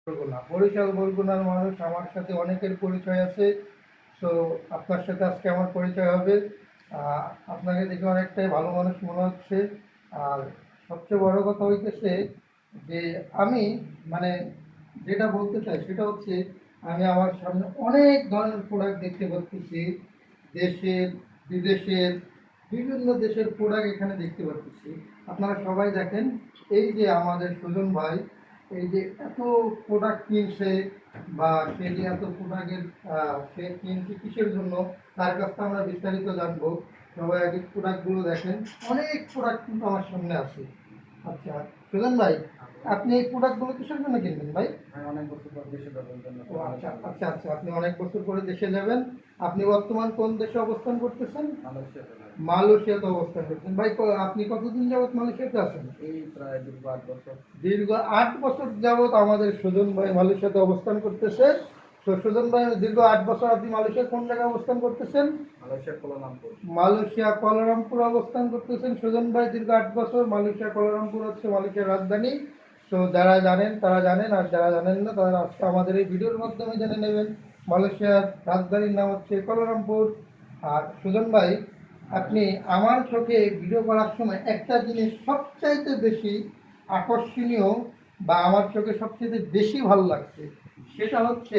বরগুনা, বরিশাল বরগুনার মানুষ আমার সাথে অনেকের পরিচয় আছে। সো আপনার সাথে আজকে আমার পরিচয় হবে। আপনাকে দেখে অনেকটাই ভালো মানুষ মনে হচ্ছে। আর সবচেয়ে বড় কথা হইতেছে যে আমি মানে যেটা বলতে চাই সেটা হচ্ছে আমি আমার সামনে অনেক ধরনের প্রোডাক্ট দেখতে পাচ্ছি। দেশের, বিদেশের, বিভিন্ন দেশের প্রোডাক্ট এখানে দেখতে পাচ্ছি। আপনারা সবাই দেখেন, এই যে আমাদের সুজন ভাই এই যে এত প্রোডাক্ট কিনছে বা সে যে এত প্রোডাক্টের সে কিনছে কিসের জন্য, তার কাছ থেকে আমরা বিস্তারিত জানবো। সবাই আগে প্রোডাক্টগুলো দেখেন, অনেক প্রোডাক্ট কিন্তু আমার সামনে আছে। আচ্ছা সুজন ভাই, আপনি এই প্রোডাক্টগুলো কিসের জন্য কিনবেন ভাই? অনেক বছর পর দেশে যাওয়ার জন্য। ও আচ্ছা আচ্ছা আচ্ছা, আপনি অনেক বছর পরে দেশে যাবেন। আপনি বর্তমান কোন দেশে অবস্থান করতেছেন? মালয়েশিয়াতে। মালয়েশিয়াতে অবস্থান করতেছেন। ভাই আপনি কতদিন যাবত মালয়েশিয়াতে আছেন? এই প্রায় দীর্ঘ 8 বছর। দীর্ঘ 8 বছর যাবত আমাদের সুজন ভাই মালয়েশিয়াতে অবস্থান করতেছে। তো সুজন ভাই, দীর্ঘ 8 বছর আপনি মালয়েশিয়ার কোন জায়গায় অবস্থান করতেছেন? Malaysia Kuala Lumpur. মালয়েশিয়া কুয়ালালামপুর অবস্থান করতেছেন সুজন ভাই দীর্ঘ 8 বছর। মালয়েশিয়া কুয়ালালামপুর হচ্ছে মালয়েশিয়ার রাজধানী। তো যারা জানেন তারা জানেন, আর যারা জানেন না তারা আজকে আমাদের এই ভিডিওর মাধ্যমে জেনে নেবেন। মালয়েশিয়ার রাজধানীর নাম হচ্ছে কুয়ালালামপুর। আর সুজন ভাই, আপনি আমার চোখে ভিডিও করার সময় একটা জিনিস সবচাইতে বেশি আকর্ষণীয় বা আমার চোখে সবচেয়ে বেশি ভালো লাগছে, সেটা হচ্ছে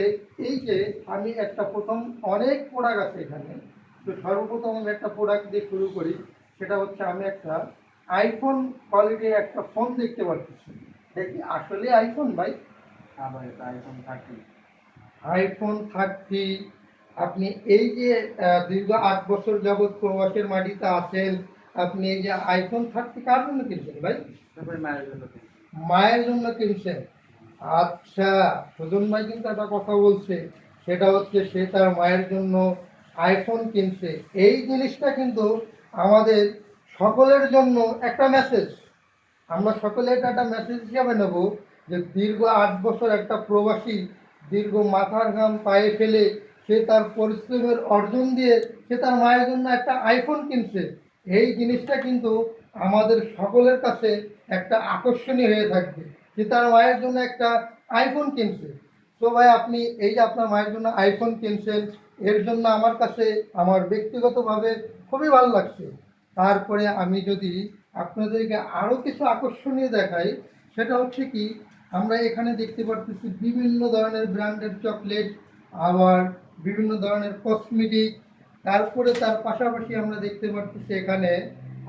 এই যে আমি একটা প্রথম অনেক প্রোডাক্ট আছে এখানে। তো সর্বপ্রথম আমি একটা প্রোডাক্ট দিয়ে শুরু করি। সেটা হচ্ছে আমি একটা আইফোন কোয়ালিটির একটা ফোন দেখতে পাচ্ছি। দেখি আসলে আইফোন ভাই? হ্যাঁ ভাই, এটা আইফোন 30। আইফোন 30। আপনি এই যে দীর্ঘ 8 বছর যাবৎ প্রবাসের মাটিতে আছেন, আপনি এই যে আইফোন 30 কার জন্য কিনছেন ভাই? ভাই মায়ের জন্য। মায়ের জন্য কিনছেন। আচ্ছা, সুজন ভাই কিন্তু একটা কথা বলছে, সেটা হচ্ছে সে তার মায়ের জন্য আইফোন কিনছে। এই জিনিসটা কিন্তু আমাদের সকলের জন্য একটা মেসেজ। আমরা সকলে এটা একটা মেসেজ হিসাবে নেব যে দীর্ঘ 8 বছর একটা প্রবাসী দীর্ঘ মাথার ঘাম পায়ে ফেলে সে তার পরিশ্রমের অর্জন দিয়ে সে তার মায়ের জন্য একটা আইফোন কিনছে। এই জিনিসটা কিন্তু আমাদের সকলের কাছে একটা আকর্ষণীয় হয়ে থাকবে যে তার মায়ের জন্য একটা আইফোন কিনছে। তো ভাই, আপনি এই যে আপনার মায়ের জন্য আইফোন কিনছেন, এর জন্য আমার কাছে আমার ব্যক্তিগতভাবে খুবই ভালো লাগছে। তারপরে আমি যদি আপনাদেরকে আরও কিছু আকর্ষণীয় দেখাই, সেটা হচ্ছে কি, আমরা এখানে দেখতে পাচ্ছি বিভিন্ন ধরনের ব্র্যান্ডের চকলেট, আবার বিভিন্ন ধরনের কসমেটিক। তারপরে তার পাশাপাশি আমরা দেখতে পাচ্ছি এখানে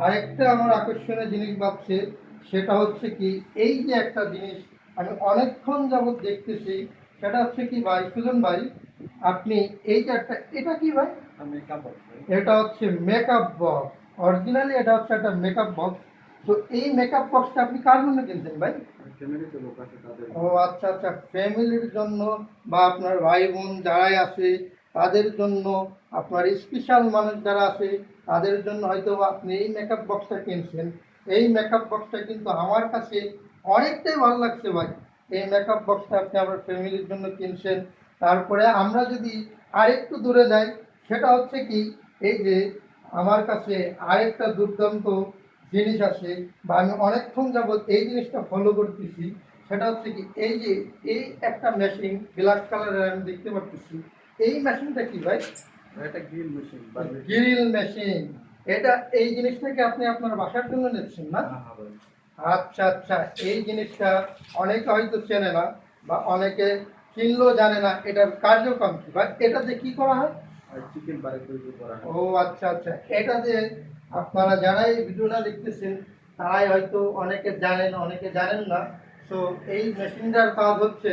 আরেকটা আমার আকর্ষণীয় জিনিস ভাবছে, সেটা হচ্ছে কি, এই যে একটা জিনিস আমি অনেকক্ষণ যাবৎ দেখতেছি, সেটা হচ্ছে কি ভাই সুজন ভাই, আপনি এই যে একটা, এটা কি ভাই? মেকআপ। এটা হচ্ছে মেকআপ বক্স। অরিজিনালি এটা হচ্ছে একটা মেকআপ বক্স। তো এই মেকআপ বক্সটা আপনি কার জন্য কিনছেন ভাই? ফ্যামিলিতে লোক আছে তাদের। ও আচ্ছা আচ্ছা, ফ্যামিলির জন্য বা আপনার ভাই বোন যারাই আছে তাদের জন্য, আপনার স্পেশাল মানুষ যারা আছে তাদের জন্য হয়তো আপনি এই মেকআপ বক্সটা কিনছেন। এই মেকআপ বক্সটা কিন্তু আমার কাছে অনেকটাই ভালো লাগছে ভাই। এই মেকআপ বক্সটা আপনি আমার ফ্যামিলির জন্য কিনছেন। তারপরে আমরা যদি আরেকটু দূরে যাই, সেটা হচ্ছে কি, এই যে আমার কাছে আরেকটা দুর্দান্ত জিনিস আছে বা আমি অনেকক্ষণ যাবৎ এই জিনিসটা ফলো করতেছি, সেটা হচ্ছে কি, এই যে এই একটা মেশিন ব্ল্যাক কালারের আমি দেখতে পাচ্ছি। এই মেশিনটা কি ভাই? এটা গ্রিল মেশিন। Grill machine. এটা, এই জিনিসটাকে আপনি আপনার বাসার জন্য নিচ্ছেন না? হ্যাঁ ভাই। আচ্ছা আচ্ছা, এই জিনিসটা অনেকে হয়তো চেনে না বা অনেকে কিনলেও জানে না এটার কার্যক্রম কি ভাই। এটাতে কি করা হয়? আর চিকেন বারে তৈরি করা হয়। ও আচ্ছা আচ্ছা, এটা যে আপনারা যারা এই ভিডিওটা দেখতেছেন তারাই হয়তো অনেকে জানেন, অনেকে জানেন না। তো এই মেশিনটার কাজ হচ্ছে,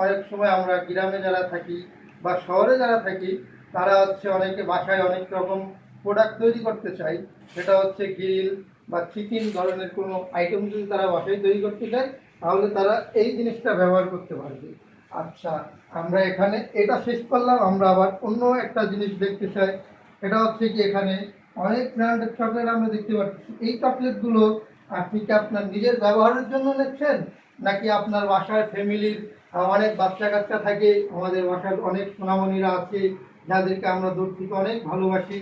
অনেক সময় আমরা গ্রামে যারা থাকি বা শহরে যারা থাকি, তারা হচ্ছে অনেকে বাসায় অনেক রকম প্রোডাক্ট তৈরি করতে চায়। সেটা হচ্ছে গ্রিল বা চিকেন ধরনের কোনো আইটেম যদি তারা বাসায় তৈরি করতে চায়, তাহলে তারা এই জিনিসটা ব্যবহার করতে পারবে। আচ্ছা, আমরা এখানে এটা শেষ করলাম, আমরা আবার অন্য একটা জিনিস দেখতে চাই। এটা হচ্ছে কি, এখানে অনেক ব্র্যান্ডের চকলেট আমরা দেখতে পাচ্ছি। এই চকলেটগুলো আপনি কি আপনার নিজের ব্যবহারের জন্য নিচ্ছেন, নাকি আপনার বাসার ফ্যামিলির অনেক বাচ্চা কাচ্চা থাকে, আমাদের বাসার অনেক সোনামণিরা আছে যাদেরকে আমরা দূর থেকে অনেক ভালোবাসি,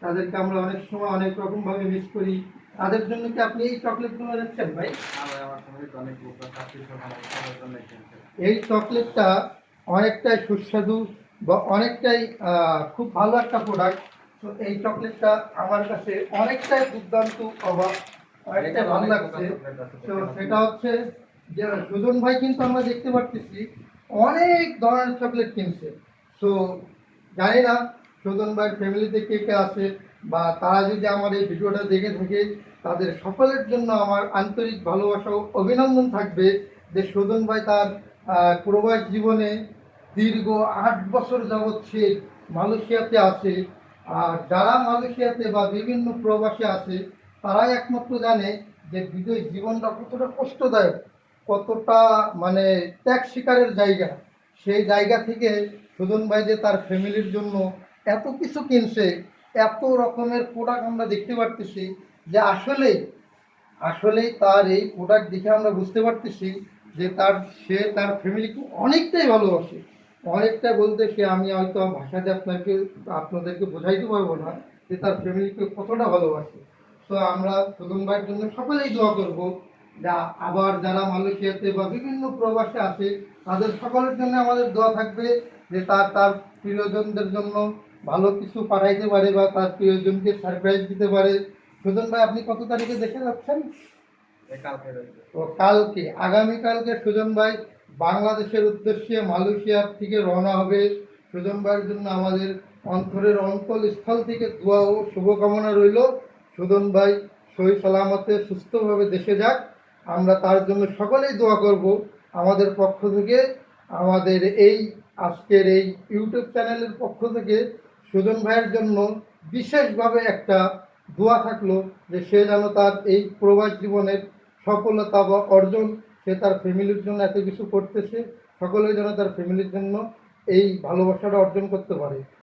তাদেরকে আমরা অনেক সময় অনেক রকমভাবে মিস করি, তাদের জন্য কি আপনি এই চকলেটগুলো রাখছেন ভাই? ভাই আমার সঙ্গে তো অনেক লোক আছে, আত্মীয় স্বজন আছে, সবার জন্য কিনছে। এই চকলেটটা অনেকটাই সুস্বাদু বা অনেকটাই খুব ভালো একটা প্রোডাক্ট। তো এই চকলেটটা আমার কাছে অনেকটাই দুর্দান্ত অবাক, অনেকটাই ভালো লাগছে। তো সেটা হচ্ছে যে সুজন ভাই কিন্তু আমরা দেখতে পাচ্ছি অনেক ধরনের চকলেট কিনছে। তো জানি না সুজন ভাইয়ের ফ্যামিলিতে কে কে আছে, বা তারা যদি আমার এই ভিডিওটা দেখে থাকে তাদের সকলের জন্য আমার আন্তরিক ভালোবাসা ও অভিনন্দন থাকবে যে সুজন ভাই তার প্রবাস জীবনে দীর্ঘ 8 বছর যাবৎ সে মালয়েশিয়াতে আছে। আর যারা মালয়েশিয়াতে বা বিভিন্ন প্রবাসে আছে তারাই একমাত্র জানে যে বিদেশ জীবনটা কতটা কষ্টদায়ক, কতটা মানে ত্যাগ স্বীকারের জায়গা। সেই জায়গা থেকে সুজন ভাই যে তার ফ্যামিলির জন্য এত কিছু কিনছে, এত রকমের প্রোডাক্ট আমরা দেখতে পারতেছি যে আসলেই তার এই প্রোডাক্ট দেখে আমরা বুঝতে পারতেছি যে সে তার ফ্যামিলিকে অনেকটাই ভালোবাসে। অনেকটা বলতে সে আমি হয়তো ভাষাতে আপনাদেরকে বোঝাইতে পারবো না যে তার ফ্যামিলিকে কতটা ভালোবাসে। তো আমরা সুজন ভাইয়ের জন্য সকলেই দোয়া করব, যা আবার যারা মালয়েশিয়াতে বা বিভিন্ন প্রবাসে আছে তাদের সকলের জন্য আমাদের দোয়া থাকবে যে তার প্রিয়জনদের জন্য ভালো কিছু পাঠাইতে পারে বা তার প্রিয়জনকে সারপ্রাইজ দিতে পারে। সুজন ভাই আপনি কত তারিখে দেখে যাচ্ছেন? কালকে রয়েছে। তো কালকে, আগামীকালকে সুজন ভাই বাংলাদেশের উদ্দেশ্যে মালয়েশিয়ার থেকে রওনা হবে। সুজন ভাইয়ের জন্য আমাদের অন্তরের অন্তঃস্থল থেকে দোয়া ও শুভকামনা রইল। সুজন ভাই সহি সালামতে সুস্থভাবে দেশে যাক, আমরা তার জন্য সকলেই দোয়া করব। আমাদের পক্ষ থেকে, আমাদের এই আজকের এই ইউটিউব চ্যানেলের পক্ষ থেকে সুজন ভাইয়ের জন্য বিশেষভাবে একটা দোয়া থাকলো যে সে যেন তার এই প্রবাস জীবনের সফলতা বা অর্জন, সে তার ফ্যামিলির জন্য এত কিছু করতেছে, সকলেই যেন তার ফ্যামিলির জন্য এই ভালোবাসাটা অর্জন করতে পারে।